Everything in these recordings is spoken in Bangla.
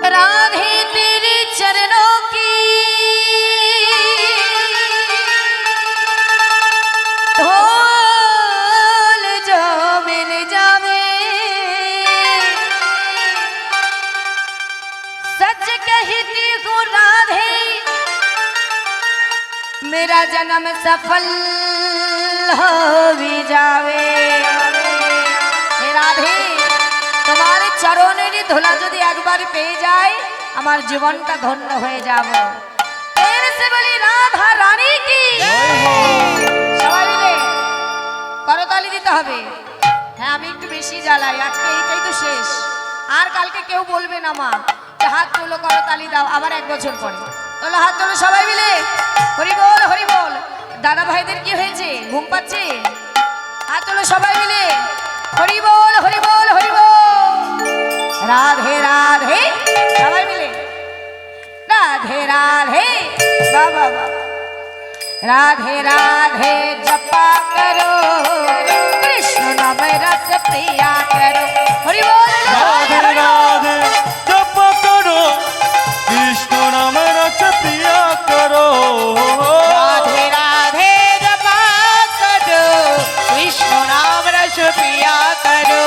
राधे तेरे चरणों की धूल जो मिल जावे, सच कहती हूँ राधे मेरा जन्म सफल हो भी जावे। हे राधे तुम्हारे चरणेर धूला यदि एक बार पेয়ে যায় আমার জীবনটা ধন্য হয়ে যাব। এর সে বলি রাধা রানী কি সবাই মিলে করতালি দিতে হবে। হ্যাঁ আমি একটু বেশি জ্বালাই, আজকে এইটাই তো শেষ, আর কালকে কেউ বলবে না মা যে হাত তোলো করতালি দাও, আবার এক বছর পরে তোলো হাত তোলো সবাই মিলে হরি বল হরি বল। দাদা ভাইদের কি হয়েছে, ঘুম পাচ্ছে? হাত তোলো সবাই মিলে হরি বল হরি বল হরি বল। राधे राधे सबाई मिले राधे राधे बाबा राधे राधे जपा करो कृष्ण नाम रस प्रिया करो। हरि बोल राधे राधे जपा करो कृष्ण नाम रस प्रिया करो। राधे राधे जपा करो कृष्ण नाम रस प्रिया करो।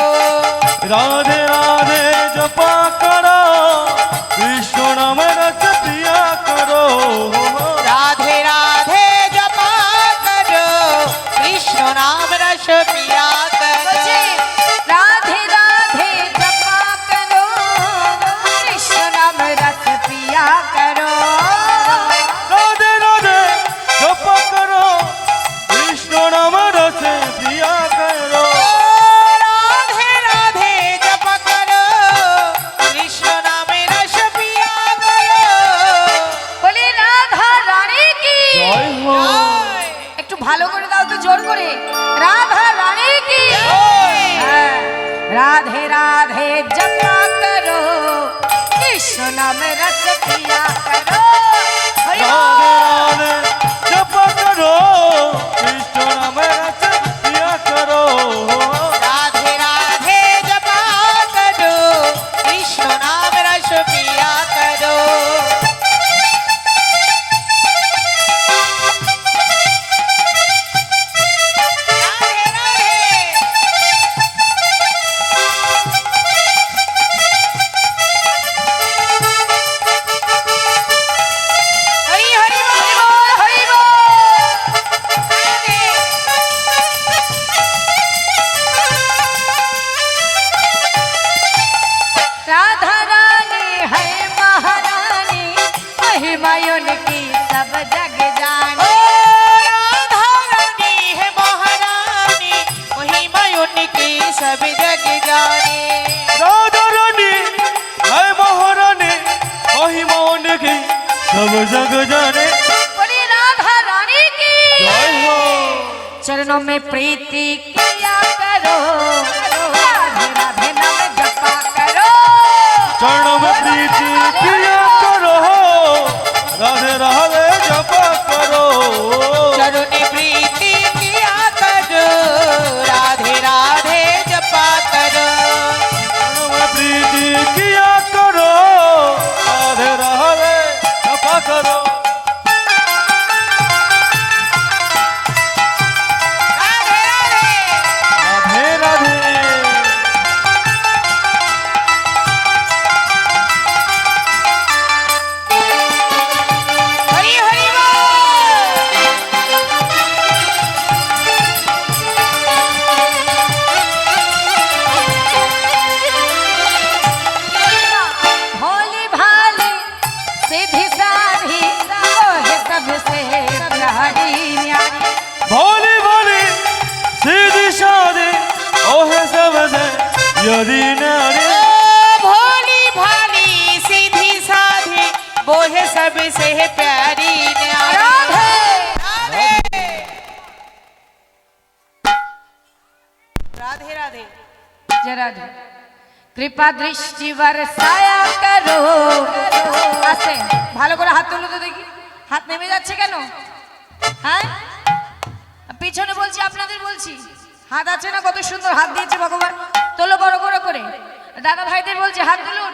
राधे राधे जपा करो कृष्ण नाम रस प्रिया करो। राधे राधे जपा करो कृष्ण नाम रस प्रिया करो। राधे राधे जपा करो कृष्ण नाम रस प्रिया करो। राधे राधे जपा करो कृष्ण नाम रस प्रिया करो। राधे राधे जप करो कृष्ण नाम रस प्रिया करो। बोले राधा रानी की जय हो একটু ভালো করে দাও তো জোর করে রাধা রানী কি। হ্যাঁ, राधे राधे जपा करो कृष्ण नाम रस प्रिया करो। हरि राधे बोल। राधे जपा करो कृष्ण नाम रस प्रिया करो। राधे राधे जपा करो कृष्ण नाम रस प्रिया करो। राधे राधे हरि हरि बोल हरि बोल। राधा रानी है महारानी महिमा उनकी सब जग जाने। राधा रानी है महारानी महिमा उनकी सब जग जाने। राधा रानी है महारानी महिमा उनकी सब जग जाने। बोली राधा रानी की जय हो चरणों में प्रीति किया करो राधे राधे नाम जपा करो। चरणों में प्रीति किया करो राधे राधे जपा करो। चरण प्रीति किया करो राधे राधे जपा करो। चरणों में प्रीति किया करो राधे राधे जपा करो। राधे राधे राधे राधे हरि हरि बोल। भोली भाली सीधी साधी ओहे सबसे प्यारी न्यारी। भोली भोली सीधी सादी ओहे सबसे यदि नारी। भोली भाली सीधी साधी वो है सबसे प्यारी न्यारी। राधे राधे राधे जरा दे कृपा दृष्टि बरसाया करो। आसे ভালো করে হাত তুলো তো দেখি, হাত নেমে যাচ্ছে কেন? হ্যাঁ পিছনে বলছি আপনাদের বলছি, হাত আছে না, কত সুন্দর হাত দিয়েছে ভগবান, তোলো বড় বড় করে। দাদা ভাইদের বলছে হাত তুলুন,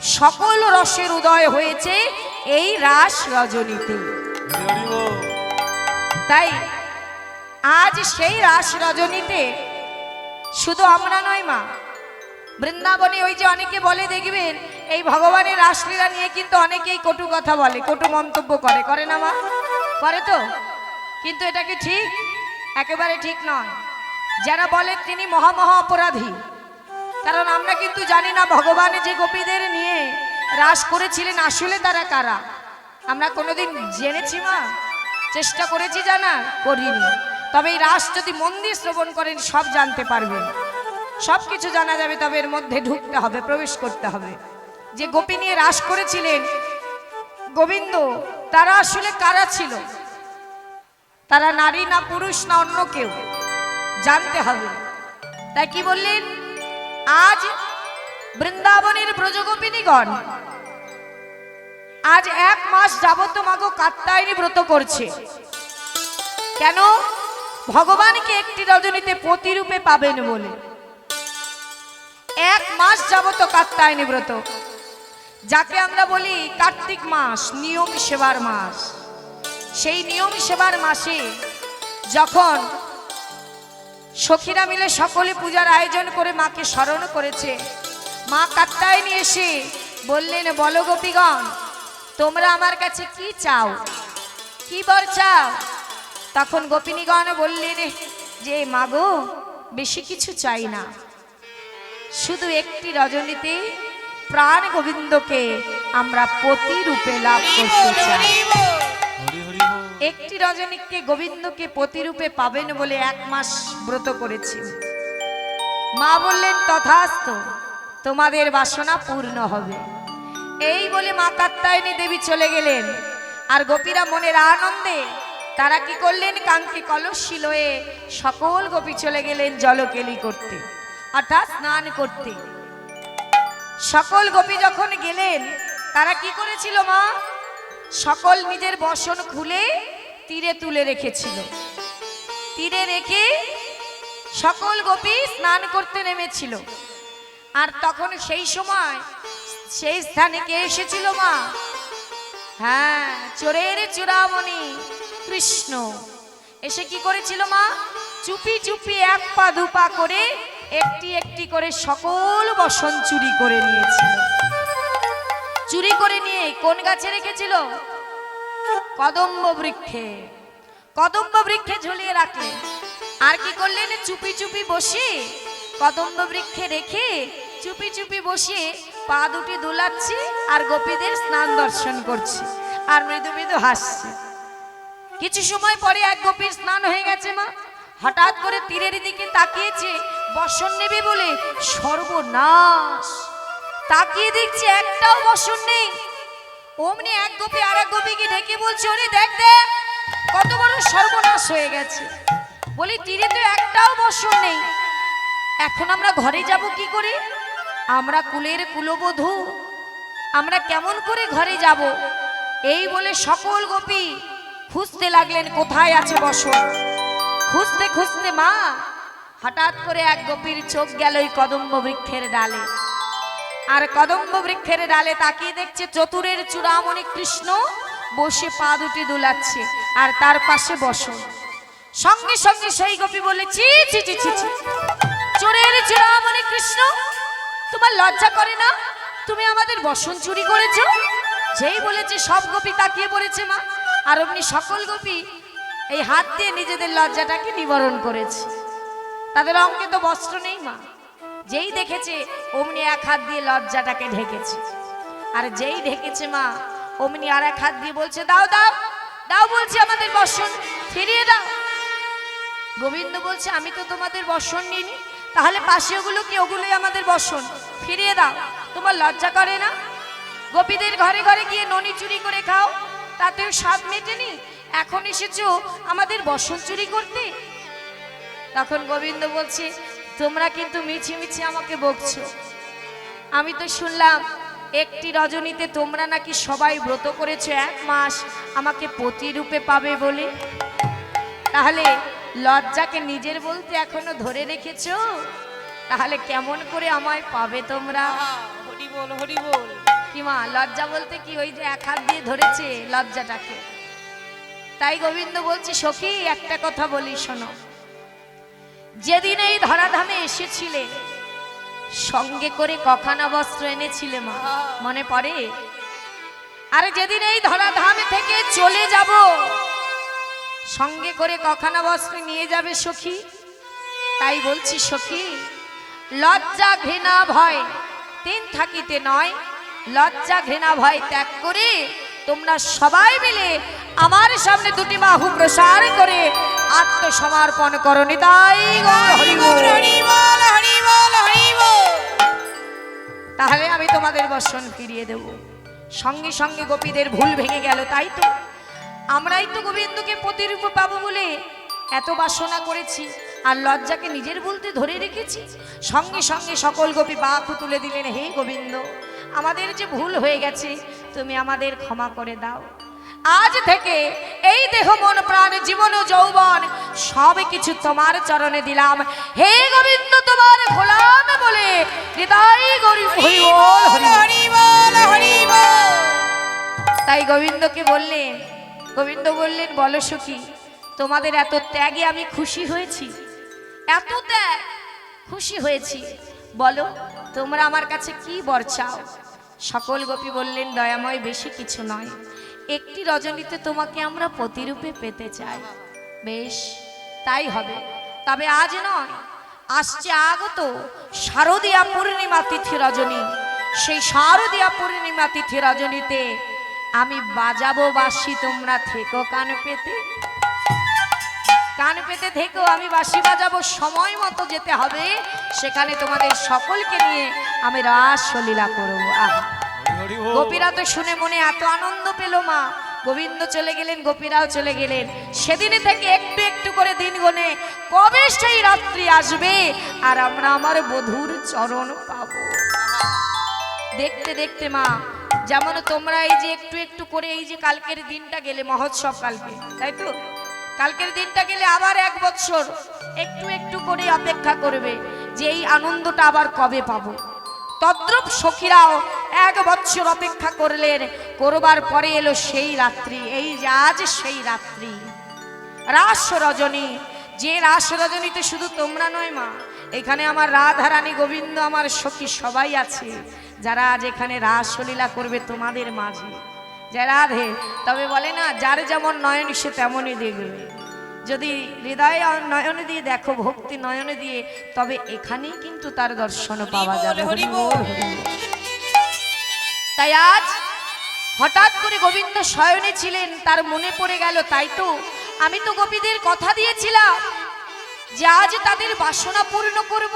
সকল রসের উদয় হয়েছে এই রাস রজনীতে। হরি বল। তাই আজ সেই রাস রজনীতে শুধু আমরা নয় মা, বৃন্দাবনে ওই যে অনেকে বলে দেখবেন এই ভগবানের রাসলীলা নিয়ে কিন্তু অনেকেই কটু কথা বলে, কটু মন্তব্য করে, করে না মা? করে তো, কিন্তু এটা কি ঠিক? একেবারে ঠিক নয়। যারা বলে তিনি মহা মহা অপরাধী, কারণ আমরা কিন্তু জানি না ভগবান যে গোপীদের নিয়ে রাস করেছিলেন আসলে তারা কারা। আমরা কোনোদিন জেনেছি মা? চেষ্টা করেছি জানার? করিনি। তবে এই রাস যদি মন দিয়ে শ্রবণ করেন সব জানতে পারবেন, সব কিছু জানা যাবে। তবে এর মধ্যে ঢুকতে হবে, প্রবেশ করতে হবে। যে গোপী নিয়ে রাস করেছিলেন গোবিন্দ, তারা আসলে কারা ছিল? তারা নারী না পুরুষ না অন্য কেউ, জানতে হবে। তাই কি বললেন? আজ বৃন্দাবনের ব্রজগোপিনীগণ আজ 1 মাস যাবত মাগো কাত্যায়নী ব্রত করছে। কেন? ভগবানকে একটি রজনীতে পতিরূপে পাবেন বলে 1 মাস যাবত কাত্যায়নী ব্রত, যাকে আমরা বলি কার্তিক মাস, নিয়ম সেবার মাস। সেই নিয়ম সেবার মাসে যখন সখীরা মিলে সকলে পূজার আয়োজন করে মাকে স্মরণ করেছে, মা কাত্যায়নী এসে বললেন, বলো গোপীগণ, তোমরা আমার কাছে কি চাও, কি বর চাও? তখন গোপিনীগণ বললেন যে মাগো, বেশি কিছু চাই না, শুধু একটি রজনীতে প্রাণ গোবিন্দকে আমরা পতি রূপে লাভ করতে চাই। হরি হরি বল। একটি রজনীকে গোবিন্দকে পতিরূপে পাবেন বলে 1 মাস ব্রত করেছি। মা বললেন তথাস্তু, তোমাদের বাসনা পূর্ণ হবে। এই বলে মা কাত্যায়নী দেবী চলে গেলেন। আর গোপীরা মনের আনন্দে তারা কি করলেন? কাঙ্ক্ষী কলসী লয়ে সকল গোপী চলে গেলেন জলকেলি করতে, অর্থাৎ স্নান করতে। সকল গোপী যখন গেলেন, তারা কি করেছিল মা? সকল নিজের বসন খুলে তীরে তুলে রেখেছিল। তীরে রেখে সকল গোপী স্নান করতে নেমেছিল। আর তখন সেই সময় সেই স্থানে কে এসেছিল মা? হ্যাঁ, চোরের চূড়ামণি কৃষ্ণ এসে কি করেছিল মা? চুপি চুপি 1 পা 2 পা করে একটি একটি করে সকল বসন চুরি করে নিয়েছিল। চুরি করে নিয়ে কোন গাছে রেখেছিল? কদম্ব বৃক্ষে। কদম্ব বৃক্ষে ঝুলিয়ে রাখলেন। আর কি করলেন? চুপি চুপি বসে কদম্ব বৃক্ষে রেখে চুপি চুপি বসে পা দুটি দোলাচ্ছে আর গোপীদের স্নান দর্শন করছে আর মৃদু মৃদু হাসছে। কিছু সময় পরে এক গোপীর স্নান হয়ে গেছে মা, হঠাৎ করে তীরের দিকে তাকিয়েছে বসন নেবে বলে, সর্বনাশ! তাকিয়ে দেখছে একটাও বসন নেই। অমনি এক গোপী আর এক গোপীকে ডেকে বলছে, ওরে দেখ দেখ, কত বড় সর্বনাশ হয়ে গেছে। বলি তীরে তো একটাও বসন নেই, এখন আমরা ঘরে যাব কি করে? আমরা কুলের কুলবধূ, আমরা কেমন করে ঘরে যাব? এই বলে সকল গোপী খুঁজতে লাগলেন কোথায় আছে বসন। খুঁজতে খুঁজতে মা হঠাৎ করে এক গোপীর চোখ গেল ওই কদম্ব বৃক্ষের ডালে। আর কদম্ব বৃক্ষের ডালে তাকিয়ে দেখছে চতুরের চূড়ামণি কৃষ্ণ বসে পা দুটি দুলাচ্ছে আর তার পাশে বসন। সঙ্গে সঙ্গে সেই গোপী বলে, ছি ছি ছি ছি ছি, চোরের চূড়ামণি কৃষ্ণ, তোমার লজ্জা করে না? তুমি আমাদের বসন চুরি করেছো। যেই বলেছে সব গোপী তাকিয়ে পড়েছে মা। আর অমনি সকল গোপী এই হাত দিয়ে নিজেদের লজ্জাটাকে নিবারণ করেছে। তাদের অঙ্কে তো বস্ত্র নেই মা, যেই দেখেছে অমনি 1 হাত দিয়ে লজ্জাটাকে ঢেকেছে। আর যেই ঢেকেছে মা, অমনি আর 1 হাত দিয়ে বলছে, দাও দাও দাও, বলছে আমাদের বসন ফিরিয়ে দাও। গোবিন্দ বলছে, আমি তো তোমাদের বসন নিইনি, তাহলে পাশে ওগুলো কি? ওগুলোই আমাদের বসন, ফিরিয়ে দাও। তোমার লজ্জা করে না? গোপীদের ঘরে ঘরে গিয়ে ননি চুরি করে খাও, তাতেও স্বাদ মেটেনি, এখন এসেছো আমাদের বসন চুরি করতে। তখন গোবিন্দ বলছে, তোমরা কিন্তু মিছি মিছি আমাকে বকছো। আমি তো শুনলাম একটি রজনীতে তোমরা নাকি সবাই ব্রত করেছো 1 মাস আমাকে পতি রূপে পাবে বলে। তাহলে লজ্জাকে নিজের বলতে এখনো ধরে রেখেছো, তাহলে কেমন করে আমায় পাবে তোমরা? হরি বল হরি বল। কি মা, লজ্জা বলতে কি ওই যে এক হাত দিয়ে ধরেছে লজ্জাটাকে? তাই গোবিন্দ বলছি সখী একটা কথা বলি শোনো, যেদিন এই ধরাধামে এসেছিলে সঙ্গে করে কখানা বস্ত্র এনেছিলে মা, মনে পড়ে? আরে যেদিন এই ধরাধাম থেকে চলে যাব সঙ্গে করে কখানা বস্ত্র নিয়ে যাবে সখী? তাই বলছি সখী, লজ্জা ঘৃণা ভয় তিন থাকিতে নয়, লজ্জা ঘৃণা ভয় ত্যাগ করে তোমরা সবাই মিলে আমার সামনে দুটি বাহু প্রসার করে আত্মসমর্পণ করো। নিতাই গৌর হরি বল। হরি বল হরি বল হরি বল। তাহলে আমি তোমাদের বর্ষণ ফিরিয়ে দেব। সঙ্গে সঙ্গে গোপীদের ভুল ভেঙে গেল। তাই তো আমরাই তো গোবিন্দকে প্রতিরূপ পাবো বলে এত বাসনা করেছি, আর লজ্জাকে নিজের বলতে ধরে রেখেছি। সঙ্গে সঙ্গে সকল গোপী বাহু তুলে দিলেন, হে গোবিন্দ, আমাদের যে ভুল হয়ে গেছে তুমি আমাদের ক্ষমা করে দাও। আজ থেকে এই দেহ মন প্রাণ জীবন ও যৌবন সব কিছু তোমার চরণে দিলাম। হে গোবিন্দ তোমার গোলাম বলে হৃদয় গরি হরি বল হরি বল। হরি বল হরি বল। তাই গোবিন্দকে বললেন, গোবিন্দ বললেন, বলো সখী তোমাদের এত ত্যাগে আমি খুশি হয়েছি, এত ত্যাগ খুশি হয়েছি, বলো তোমরা আমার কাছে কি বর চাও? সকল গোপী বললেন, দয়াময় বেশি কিছু নয়, একটি রজনীতে তোমাকে আমরা প্রতিরূপে পেতে চাই। বেশ তাই হবে, তবে আজ নয়, আসছে আগত শারদীয়া পূর্ণিমা তিথি রজনী। সেই শারদীয়া পূর্ণিমা তিথি রজনীতে আমি বাজাবো বাঁশি, তোমরা থেকো কান পেতে, কান পেতে থেকো, আমি বাঁশি বাজাবো। সময় মতো যেতে হবে সেখানে, তোমাদের সকলকে নিয়ে আমি রাসলীলা করবো। আহা, হরি বল। গোপীরা তো শুনে মনে এত আনন্দ পেল মা। গোবিন্দ চলে গেলেন, গোপীরাও চলে গেলেন। সেদিন থেকে একটু একটু করে দিন গনে কবে সেই রাত্রি আসবে আর আমরা আমার বধূর চরণ পাবো। দেখতে দেখতে মা, যেমন তোমরা এই যে একটু একটু করে এই যে কালকের দিনটা গেলে মহোৎসব, কালকে তাই তো, কালকের দিনটা গেলে আবার 1 বৎসর একটু একটু করে অপেক্ষা করবে যে এই আনন্দটা আবার কবে পাবো। তদ্রূপ সখীরাও 1 বৎসর অপেক্ষা করলেন, করবার পরে এলো সেই রাত্রি। এই যে আজ সেই রাত্রি রাস রজনী। যে রাস রজনীতে শুধু তোমরা নয় মা, এখানে আমার রাধারানী গোবিন্দ আমার সখী সবাই আছে, যারা আজ এখানে রাসলীলা করবে তোমাদের মাঝে। যে রাধে, তবে বলে না, যার যেমন নয়ন সে তেমনই দেখবে। যদি হৃদয় নয়ন দিয়ে দেখো, ভক্তি নয়নে দিয়ে, তবে এখানেই কিন্তু তার দর্শন পাওয়া যাবে। হরি বল হরি বল। তাই আজ হঠাৎ করে গোবিন্দ শয়নে ছিলেন, তার মনে পড়ে গেল, তাই তো আমি তো গোপীদের কথা দিয়েছিলাম যে আজ তাদের বাসনা পূর্ণ করব।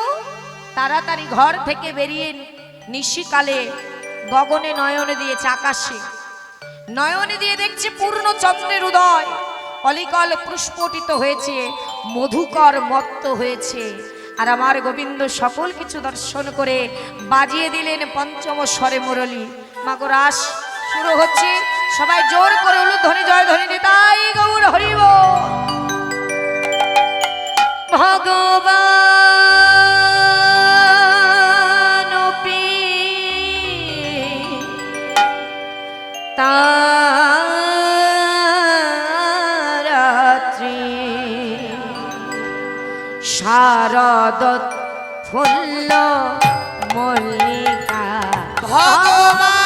তাড়াতাড়ি ঘর থেকে বেরিয়ে নিশিকালে গগনে নয়ন দিয়েছে, আকাশে নয়নে দিয়ে দেখছে পূর্ণ চন্দ্রের উদয়, অলিকল পুষ্পটিত হয়েছে, মধুকর মত্ত হয়েছে। আর আমার গোবিন্দ সকল কিছু দর্শন করে বাজিয়ে দিলেন পঞ্চম স্বরে মুরলী। মাগো রাস শুরু হচ্ছে, সবাই জোর করে উলুধ্বনি জয় ধ্বনি নিতাই গৌর হরি বল। ভগবান তারাত্রি শারদ ফুল্ল মল্লিকা। ভগবান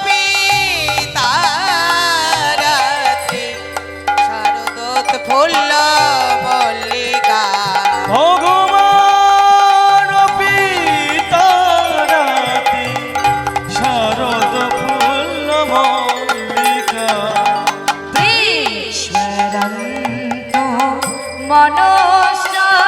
পিতারাত্রি শারদোৎ ফুল্ল মল্লিকা। ভগবান পিতারাতি শারদ ফুল্ল মল্লিকা। ঈশ্বরন্ত মনসাগ্রে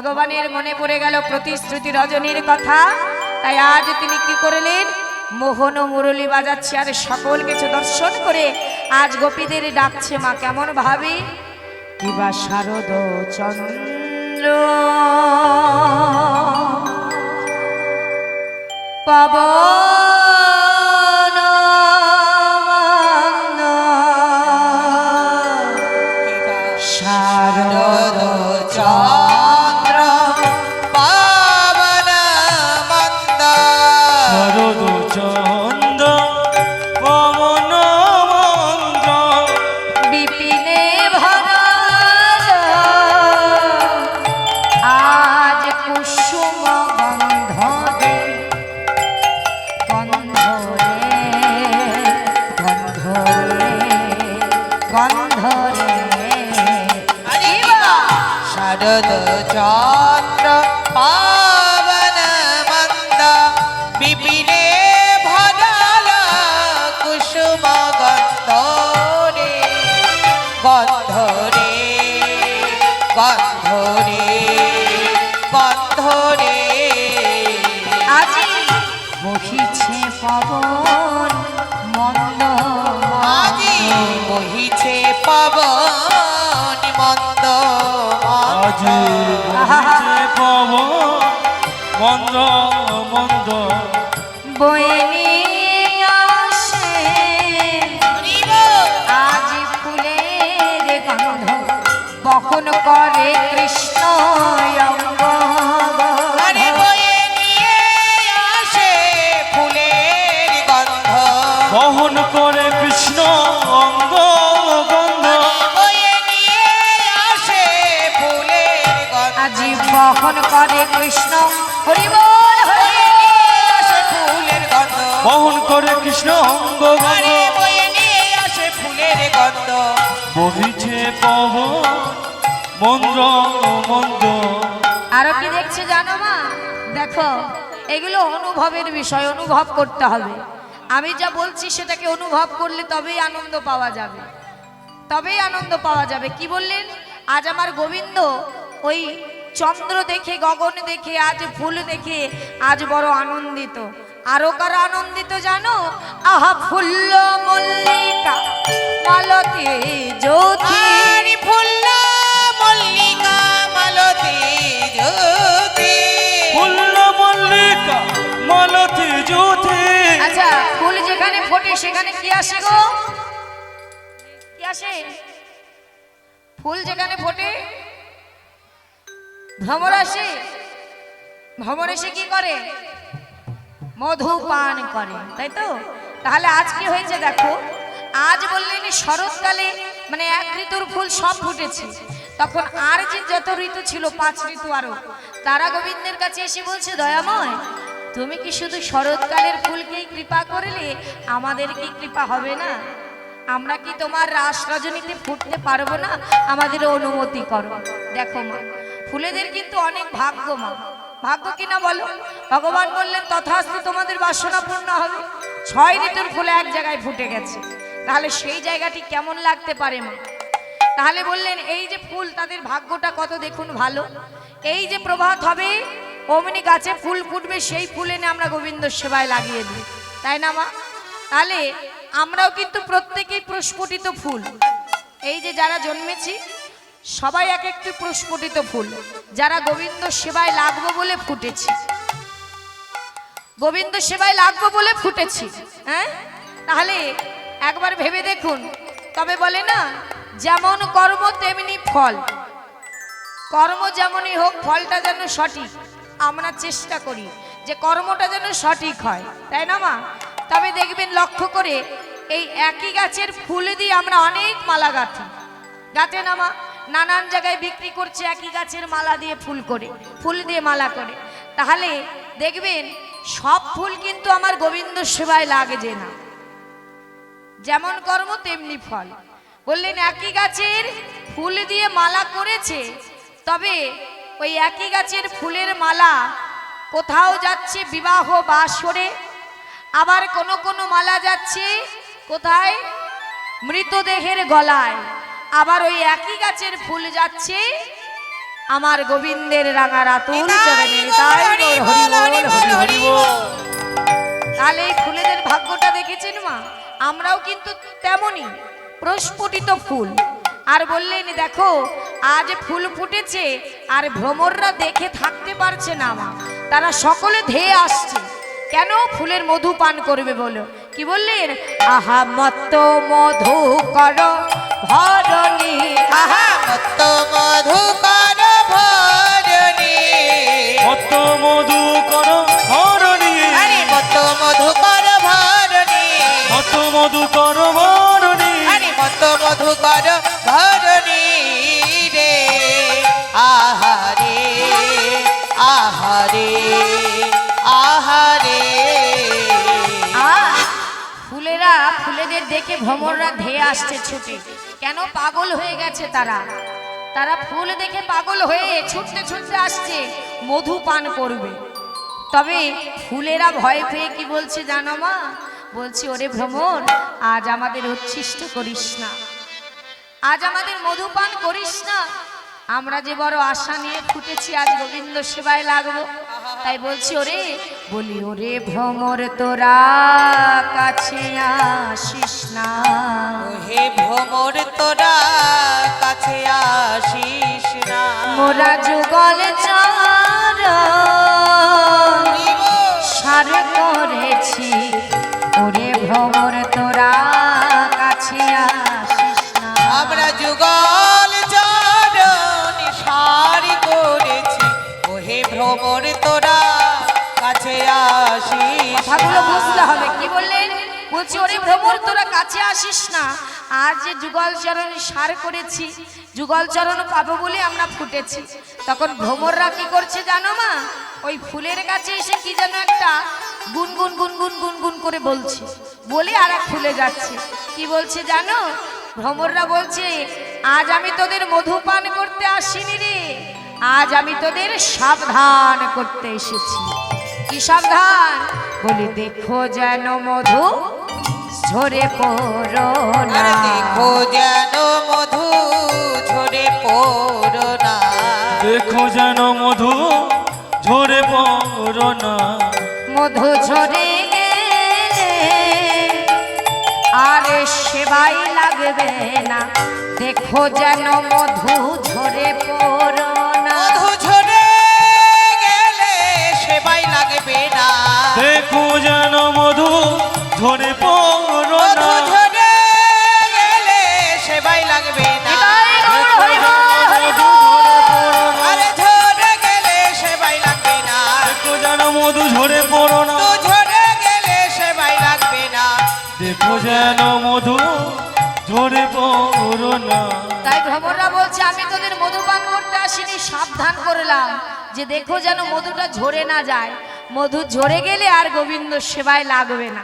ভগবানের মনে পড়ে গেল প্রতিশ্রুতি রজনীর কথা, তাই আজ তিনি কি করলেন, মোহন ও মুরলী বাজাচ্ছে আর সকল কিছু দর্শন করে আজ গোপীদের ডাকছে মা। কেমন ভাবে, কিবা শারদ চন্দ্র পবন শারদ চন্দ্র পাবন মন্দ শরদ চন্দ্র পবন মন্দ বিপিনে ভরাল আজ কুসুম গন্ধরে গন্ধরে গন্ধরে গন্ধরে শরদ চন্দ্র পাবন মন্দ বিপিনে ভরাল কুসুম গন্ধরে গন্ধরে গন্ধরে গন্ধরে আজি বহিছে পবন মন্দ আজি বহিছে পবন মন্দ আজি বহিছে পবন মন্দ মন্দ বইনি আসে আজি ফুলের গন্ধ বহন করে কৃষ্ণ অঙ্গ আরে বয়ে নিয়ে আসে ফুলের গন্ধ বহন করে কৃষ্ণ অঙ্গ গন্ধ বয়ে নিয়ে আসে ফুলের গন্ধ আজি বহন করে কৃষ্ণ হরি বল হরি আসে ফুলের গন্ধ বহন করে কৃষ্ণ অঙ্গ আরে গন্ধ বয়ে নিয়ে আসে ফুলের গন্ধ বহিছে পবন মন্দ মন্দ। আরো কি দেখছে জানো মা, দেখো এগুলো অনুভবের বিষয়, অনুভব করতে হবে। আমি যা বলছি সেটাকে অনুভব করলে তবেই আনন্দ পাওয়া যাবে, তবেই আনন্দ পাওয়া যাবে। কি বললেন, আজ আমার গোবিন্দ ওই চন্দ্র দেখে, গগন দেখে, আজ ফুল দেখে আজ বড় আনন্দিত। আরো কারা আনন্দিত জানো, আহা ফুল্ল মল্লিকা মালতী জ্যোতি আরে ফুল্ল মল্লিকা মালতী জ্যোতি ফুল্ল মল্লিকা মালতী জ্যোতি। আচ্ছা, ফুল যেখানে ফোটে সেখানে কি আসে গো, কি আসে? ফুল যেখানে ফোটে ভ্রমর আসে। ভ্রমর এসে কি করে, মধু পান করে, তাই তো? তাহলে আজ কি হয়েছে দেখো, আজ বললেন শরৎকালে মানে এক ঋতুর ফুল সব ফুটেছে, তখন আর যে যত ঋতু ছিল 5 ঋতু আরো, তারা গোবিন্দের কাছে এসে বলছে, দয়াময় তুমি কি শুধু শরৎকালের ফুলকেই কৃপা করলে, আমাদের কি কৃপা হবে না? আমরা কি তোমার রাস রজনীতে ফুটতে পারবো না? আমাদের অনুমতি করো। দেখো মা, ফুলেদের কিন্তু অনেক ভাগ্য মা, ভাগ্য কিনা বলো। ভগবান বললেন তথাস্তু, তোমাদের বাসনা পূর্ণ হবে। 6 ঋতুর ফুল এক জায়গায় ফুটে গেছে, তাহলে সেই জায়গাটি কেমন লাগতে পারে মা? তাহলে বললেন এই যে ফুল, তাদের ভাগ্যটা কত দেখুন ভালো। এই যে প্রভাত হবে অমনি গাছে ফুল ফুটবে, সেই ফুল এনে আমরা গোবিন্দ সেবায় লাগিয়ে দিই, তাই না মা? তাহলে আমরাও কিন্তু প্রত্যেকেই প্রস্ফুটিত ফুল। এই যে যারা জন্মেছি সবাই এক একটি প্রস্ফুটিত ফুল, যারা গোবিন্দ সেবায় লাগবো বলে ফুটেছি, গোবিন্দ সেবায় লাগবো বলে ফুটেছি। হ্যাঁ, তাহলে একবার ভেবে দেখুন। তবে বলে না, যেমন কর্ম তেমনি ফল, কর্ম যেমনই হোক ফলটা যেন সঠিক, আমরা চেষ্টা করি যে কর্মটা যেন সঠিক হয়, তাই না মা? তবে দেখবেন লক্ষ্য করে, এই একই গাছের ফুল দিয়ে আমরা অনেক মালা গাঁথি, গাঁথে না মা? নানান জায়গায় বিক্রি করছে একই গাছের মালা দিয়ে ফুল করে, ফুল দিয়ে মালা করে। তাহলে দেখবেন সব ফুল কিন্তু আমার গোবিন্দ সেবায় লাগে যে না, যেমন কর্ম তেমনি ফল। বললেন একই গাছের ফুল দিয়ে মালা করেছে, তবে ওই একই গাছের ফুলের মালা কোথাও যাচ্ছে বিবাহ বাসরে, আবার কোনো কোনো মালা যাচ্ছে কোথায়, মৃতদেহের গলায়। আবার ওই একই গাছের ফুল যাচ্ছে আমার গোবিন্দের রাঙা রাতুল চরণে তাই গৌর হরি বল হরি হরি বল। তাহলে এই ফুলেদের ভাগ্যটা দেখেছেন মা, আমরাও কিন্তু তেমনই প্রস্ফুটিত ফুল। আর বললেন দেখো আজ ফুল ফুটেছে আর ভ্রমররা দেখে থাকতে পারছে না মা, তারা সকলে ধেয়ে আসছে। কেন? ফুলের মধু পান করবে বলো। কি বললেন? আহা মত্ত মধু কর ভরণী, আহা মত্ত মধু কর ভরণী, মত্ত মধু কর ভরণী, আরে মত্ত মধু কর ভরণী, মত্ত মধু কর ভরণী, আরে মত্ত মধু কর ভরণী রে। আহারে আহারে আহারে। ফুলেরা ফুলেদের দেখে ভ্রমররা ধেয়ে আসছে ছুটে। কেন? পাগল হয়ে গেছে তারা, তারা ফুল দেখে পাগল হয়ে ছুটতে ছুটতে আসছে মধু পান করবে। তবে ফুলেরা ভয় পেয়ে কি বলছে জানো মা? বলছি ওরে ভ্রমর, আজ আমাদের উচ্ছিষ্ট করিস না, আজ আমাদের মধু পান করিস না। আমরা যে বড় আশা নিয়ে ফুটেছি আজ গোবিন্দ সেবায় লাগবো, তাই বলছি ওরে, বলি ওরে ভ্রমর তোরা কাছে আসিস না, হে ভ্রমর তোরা কাছে আসিস না। মোরা যুগল চার সার করেছি, ওরে ভ্রমর তোরা কাছে আসিস না। আমরা যুগল চরণ সারি করেছি, ওহে ভ্রমর তোরা কাছে আসিস কথাগুলো না। বুঝতে হবে। কি বললেন? বলছি ওরে ভ্রমর তোরা কাছে আসিস না, আর যে যুগল চরণ সার করেছি, যুগল চরণ পাবো বলে আমরা ফুটেছি। তখন ভ্রমররা কি করছে জানো মা? ওই ফুলের কাছে এসে কি যেন একটা গুনগুন গুনগুন গুনগুন করে বলছে, বলে আর এক ফুলে যাচ্ছে। কি বলছে জানো? ভ্রমররা বলছে আজ আমি তোদের মধু পান করতে আসিনি রে, আজ আমি তোদের সাবধান করতে এসেছি। কি সাবধান? বলি দেখো যেন মধু ঝরে পড়ো না, আরে দেখো যেন মধু ঝরে পড়ো না। দেখো যেন মধু ঝরে পড়ো না, মধু ঝরে গেলে আর সেবাই লাগবে না, দেখো যেন মধু ঝরে পড়ো না। মধু ঝরে গেলে সেবাই লাগবে না। দেখো যেন মধু ঝরে পড়ো মধু না, ঝরে গেলে সেবাই লাগবে না। নিতাই গৌর হরি বল হরি বল। আরে ঝরে গেলে সেবাই লাগবে না। দেখো যেন মধু ঝরে পড়ো না, মধু ঝরে গেলে সেবাই লাগবে না। দেখো যেন মধু ঝরে পড়ো না। তাই ভ্রমররা বলছে আমি তোদের মধু পান করতে আসিনি, সাবধান করলাম যে দেখো যেন মধুটা ঝরে না যায়, মধু ঝরে গেলে আর গোবিন্দ সেবায় লাগবে না।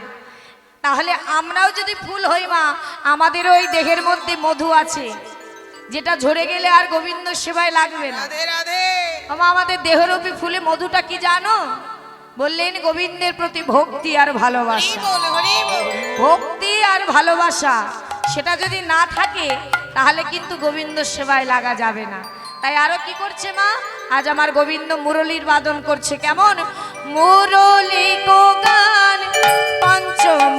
তাহলে আমরাও যদি ফুল হই মা, আমাদের ওই দেহের মধ্যে মধু আছে, যেটা ঝরে গেলে আর গোবিন্দ সেবায় লাগবে না। রাধে রাধে। আমা আমাদের দেহরূপী ফুলে মধুটা কি জানো? বললেন গোবিন্দের প্রতি ভক্তি আর হরি ভালোবাসা। বল হরি বল। ভক্তি আর ভালোবাসা সেটা যদি না থাকে তাহলে কিন্তু গোবিন্দ সেবায় লাগা যাবে না। তাই আরো কি করছে মা? আজ আমার গোবিন্দ মুরলীর বাদন করছে। কেমন? মুরলী গো গান পঞ্চম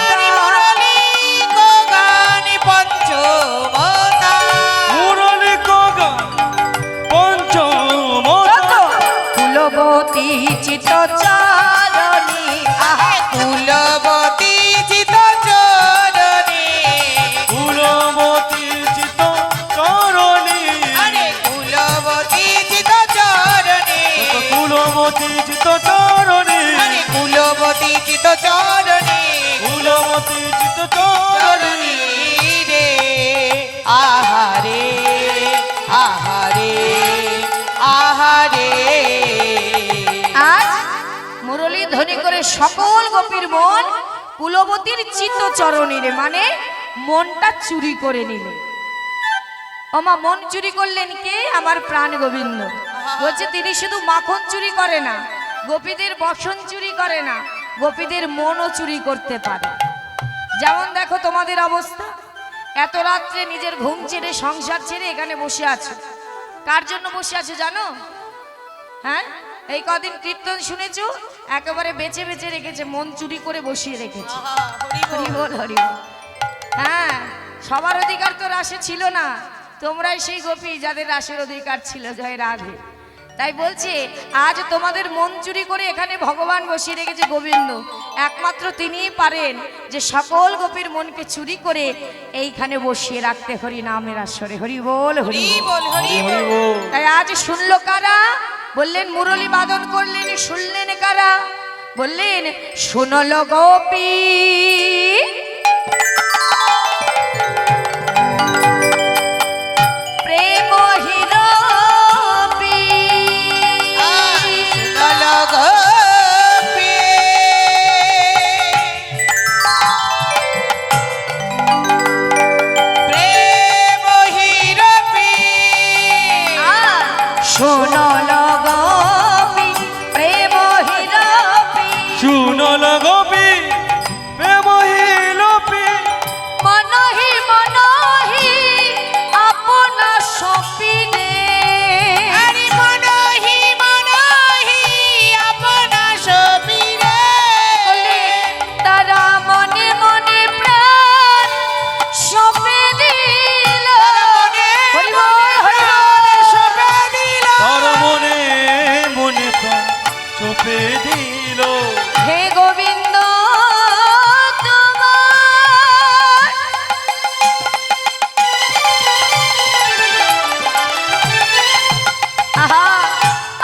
হরি মুরলী গো গান পঞ্চমতা। মুরলী গগন পঞ্চমতা, ফুলবতী চিত চারণী, আহা কুলবতী চিত চরণী, ফুলবতী চিত চরণী, আরে কুলবতী চিত চরণী, ফুলবতী চিত চরণী, আরে কুলবতী চিত চরণী, ফুলবতী চিত চরণী। চরণী রে। আহারে আহারে আহারে। আজ মুরলী ধ্বনি করে সকল গোপীর মন কুলবতীর চিত্ত চরণীরে, মানে মনটা চুরি করে নিল। ওমা মন চুরি করলেন কে? আমার প্রাণ গোবিন্দ। বলছে তিনি শুধু মাখন চুরি করে না, গোপীদের বসন চুরি করে না, গোপীদের মনও চুরি করতে পারে। যেমন দেখো তোমাদের অবস্থা, এত রাত্রে নিজের ঘুম ছেড়ে সংসার ছেড়ে এখানে বসে আছো, কার জন্য বসে আছে জানো? হ্যাঁ, এই কদিন কীর্তন শুনেছো, একেবারে বেঁচে বেঁচে রেখেছে, মন চুরি করে বসিয়ে রেখেছে। হরি বল, হরি বল। হ্যাঁ, সবার অধিকার তো রাসে ছিল না, তোমরাই সেই গোপী যাদের রাসের অধিকার ছিল। জয় রাধে। তাই বলছে আজ তোমাদের মন চুরি করে এখানে ভগবান বসিয়ে রেখেছে গোবিন্দ। একমাত্র তিনিই পারেন যে সকল গোপীর মনকে চুরি করে এইখানে বসিয়ে রাখতে হরি নামের আসরে। হরি বল, হরি বল। হরি হরি বল। তাই আজ শুনলো কারা? বললেন মুরলী বাদন করলেন, শুনলেন কারা? বললেন শুনল গোপী প্রেম হিরপি। শুনল গোপী প্রেম হিরপি। শুনল গোপী প্রেম হিরপি। শুনল গোপী প্রেম হিরপি। মনহি মনহি আপনা সপিনে। আরে মনহি মনহি আপনা সপিনে। তারা মনে মনে প্রাণ সপে দিল। হরি বল, হরি বল। সপে দিল। তার মনে মনে প্রাণ চোপে দিল। হে গোবিন্দ তোমার আহা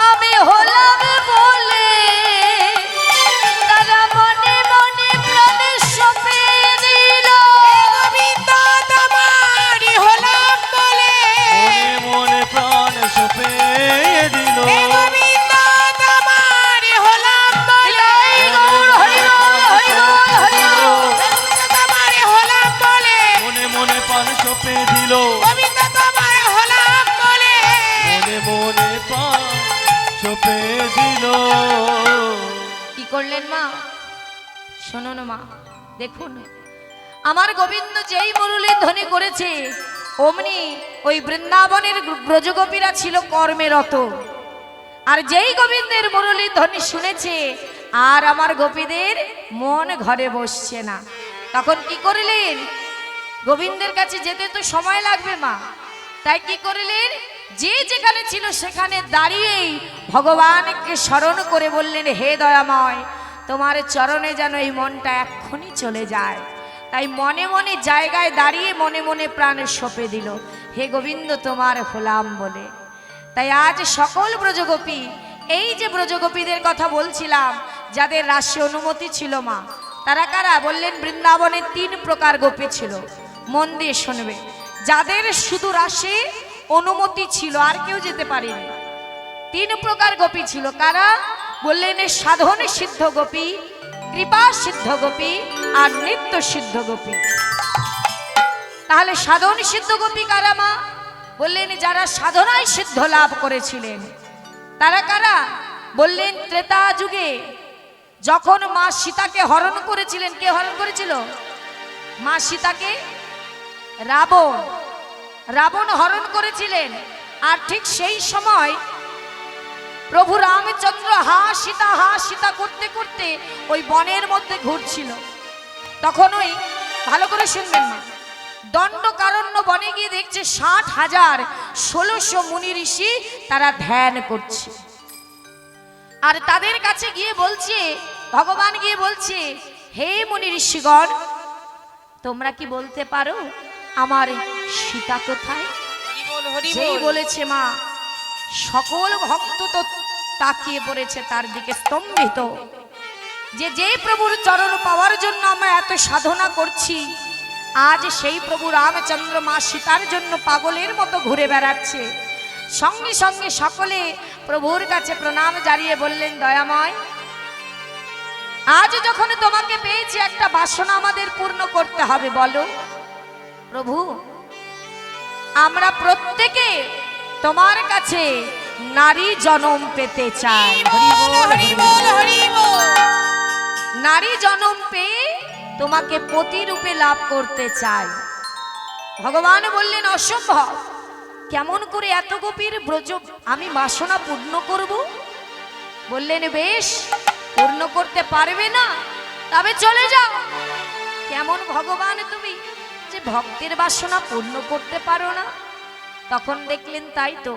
আমি হলাম বলে তারা মনে মনে প্রাণ সপে দিল। গোবিন্দ তোমারি হলাম বলে। মনে মনে প্রাণ চোপে দিল। হে গোবিন্দ তোমারি হলাম বলে। হরি বল, হরি বল, হরি বল, হরি বল। গোবিন্দ তোমারি হলাম বলে। মনে মনে প্রাণ চোপে দিল। গোবিন্দ তোমারি হলাম বলে। মনে মনে প্রাণ চোপে দিল। কি করলেন মা? শোনো মা, দেখুন আমার গোবিন্দ যেই মুরলীর ধ্বনি করেছে অমনি ওই বৃন্দাবনের ব্রজগোপীরা ছিল কর্মে রত। আর যেই গোবিন্দের মুরলীর ধ্বনি শুনেছে আর আমার গোপীদের মন ঘরে বসছে না। তখন কি করলেন? গোবিন্দের কাছে যেতে তো সময় লাগবে মা, তাই কি করলেন? যে যেখানে ছিল সেখানে দাঁড়িয়েই ভগবানকে স্মরণ করে বললেন হে দয়াময়, তোমার চরণে যেন এই মনটা এক্ষুনি চলে যায়। তাই মনে মনে জায়গায় দাঁড়িয়ে মনে মনে প্রাণে সঁপে দিল হে গোবিন্দ তোমার হলাম বলে। তাই আজ সকল ব্রজগোপী, এই যে ব্রজগোপীদের কথা বলছিলাম যাদের রাশি অনুমতি ছিল মা, তারা কারা? বললেন বৃন্দাবনে 3 প্রকার গোপী ছিল। মন দিয়ে শুনবে, যাদের শুধু রাশি অনুমতি ছিল আর কেউ যেতে পারেনি। 3 প্রকার গোপী ছিল। কারা? বললেন সাধন সিদ্ধ গোপী, কৃপা সিদ্ধ গোপী আর নিত্য সিদ্ধ গোপী। তাহলে সাধন সিদ্ধ গোপী কারা মা? বললেন যারা সাধনায় সিদ্ধ লাভ করেছিলেন। তারা কারা? বললেন ত্রেতা যুগে যখন মা সীতাকে হরণ করেছিলেন। কে হরণ করেছিল? মা সীতাকে রাবণ হরণ করেছিলেন। আর ঠিক সেই সময় প্রভু রামচন্দ্র হা সীতা করতে করতে ওই বনের মধ্যে ঘুরছিল। তখন ওই ভালো করে শুনবেন না, দণ্ডকারণ্য বনে গিয়ে দেখছে 60,000 1600 মুনি ঋষি তারা ধ্যান করছে। আর তাদের কাছে গিয়ে বলছে, ভগবান গিয়ে বলছে হে মুনি ঋষিগণ, তোমরা কি বলতে পারো আমার সীতা কোথায়? যেই বলেছে মা, সকল ভক্ত তো তাকিয়ে পড়েছে তার দিকে স্তম্ভিত, যে যেই প্রভুর চরণ পাওয়ার জন্য আমরা এত সাধনা করছি, আজ সেই প্রভু রামচন্দ্র মা সীতার জন্য পাগলের মতো ঘুরে বেড়াচ্ছে। সঙ্গে সঙ্গে সকলে প্রভুর কাছে প্রণাম জানিয়ে বললেন দয়াময়, আজ যখন তোমাকে পেয়েছি একটা বাসনা আমাদের পূর্ণ করতে হবে। বলো প্রভু, আমরা প্রত্যেকে তোমার কাছে নারী জনম পেতে চাই। হরি বল, হরি বল, হরি বল। নারী জনম পেয়ে তোমাকে পতি রূপে লাভ করতে চাই। ভগবান বললেন অসম্ভব, কেমন করে এত গোপীর ব্রজ আমি বাসনা পূর্ণ করব? বললেন বেশ, পূর্ণ করতে পারবে না, তবে চলে যাও। কেমন ভগবান তুমি যে ভক্তের বাসনা পূর্ণ করতে পারো না? তখন দেখলেন তাই তো,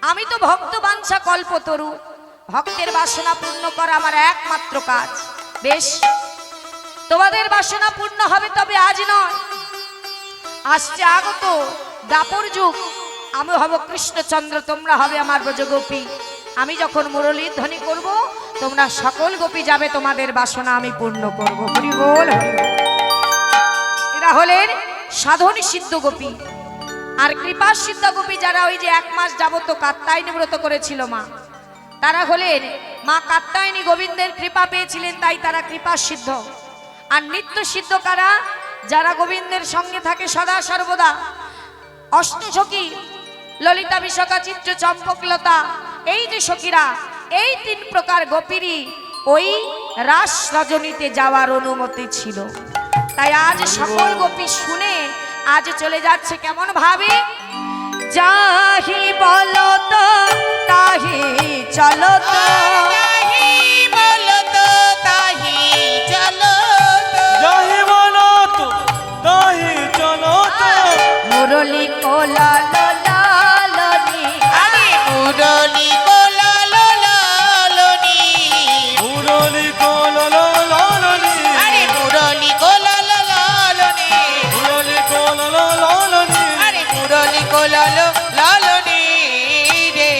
আমি তো ভক্ত বাঞ্ছা কল্পতরু, ভক্তের বাসনা পূর্ণ করা আমার একমাত্র কাজ। বেশ, তোমাদের বাসনা পূর্ণ হবে, তবে আজ নয়, আসছে আগত দাপর যুগ। আমি হব কৃষ্ণচন্দ্র, তোমরা হবে আমার ব্রজগোপী। আমি যখন মুরলীর ধ্বনি করব, তোমরা সকল গোপী যাবে, তোমাদের বাসনা আমি পূর্ণ করবো। হরি বল, হরি বল। এরা হলেন সাধন সিদ্ধ গোপী। আর কৃপা সিদ্ধ গোপী যারা ওই যে 1 মাস যাবত কাত্যায়নী ব্রত করেছিল মা, তারা হলেন মা কাত্যায়নী গোবিন্দের কৃপা পেয়েছিলেন, তাই তারা কৃপা সিদ্ধ। আর নিত্য সিদ্ধ কারা? যারা গোবিন্দের সঙ্গে থাকে সদা সর্বদা। অষ্টসখী ললিতা, বিশাখা, চিত্র, চম্পকলতা, এই যে সখীরা, এই 3 প্রকার গোপীরই ওই রাস রজনীতে যাওয়ার অনুমতি ছিল। তাই আজ সকল গোপী শুনে আজ চলে যাচ্ছে কেমন ভাবে? যাহি বলো তো তাহি চলো তো, যাহি বলো তো তাহি চলো তো, যাহি বলো তো তাহি চলো তো, মুরলী কোলা লালনি, আরে মুরলী কোলালো লালনি, মুরলী কোলালো লালনি, আরে মুরলী কোলালো লালনি, মুরলী কোলালো লালনি, আরে মুরলী কোলালো লালনি রে।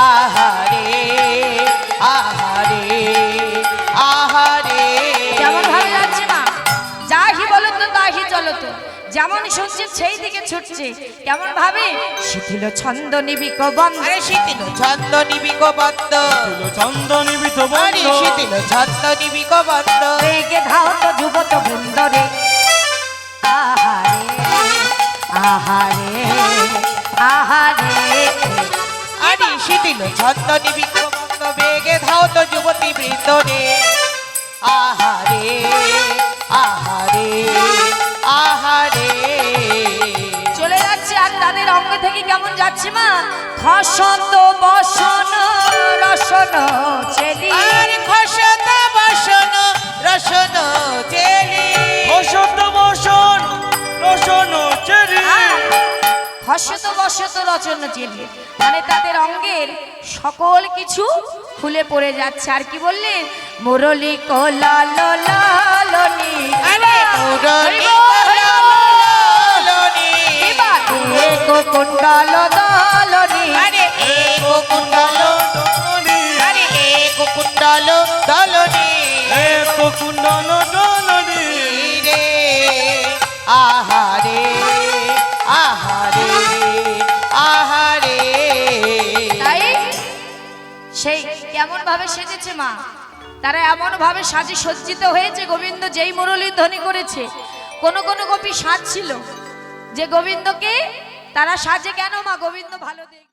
আহারে আহারে আহারে, কেমন ভাবে যাচ্ছে মা? যাহি বলো তো তাহি চলো তো, যেমন শুনছে সেই দিকে ছুটছে। কেমন ভাবে? শিথিল ছন্দ নিবিক বন্ধ, আরে শিথিল ছন্দ নিবিক বন্ধ, তুলো ছন্দ নিবিত আরে বন্ধ, শিথিল ছন্দ নিবিক বন্ধ, বেগে ধাও তো যুবত বৃন্দরে। আহারে আহারে আহারে, আরে শিথিল ছন্দ নিবিক বন্ধ, বেগে ধাও তো যুবতী বৃন্দ রে। আহারে আহারে আহারে, চলে যাচ্ছে। আর তাদের অঙ্গ থেকে কেমন যাচ্ছে মা? খসন্ত বসন রসন চেলি, আরে খসত বসন রসন চেলি, অসত বসন রসন চেরি, হসত বসত রচন চেলি, মানে তাদের অঙ্গের সকল কিছু খুলে পড়ে যাচ্ছে। আর কি বললেন? মুরলী কোলালো লালনি, আরে মুরলী কোলালো লালনি, কুণ্ডল দলনি, আরে এক কুণ্ডল, দলনি, আরে এক কুণ্ডল দলনি এক কুণ্ডল দলনি, রে। আহারে আহারে আহারে, তাই সেই কেমন ভাবে সেজেছে মা? তারা এমন ভাবে সাজে সজ্জিত হয়েছে, গোবিন্দ যেই মুরলীর ধ্বনি করেছে। কোন কোন গোপী সাজ ছিল যে গোবিন্দকে তারা সাজে কেন মা? গোবিন্দ ভালো দেখ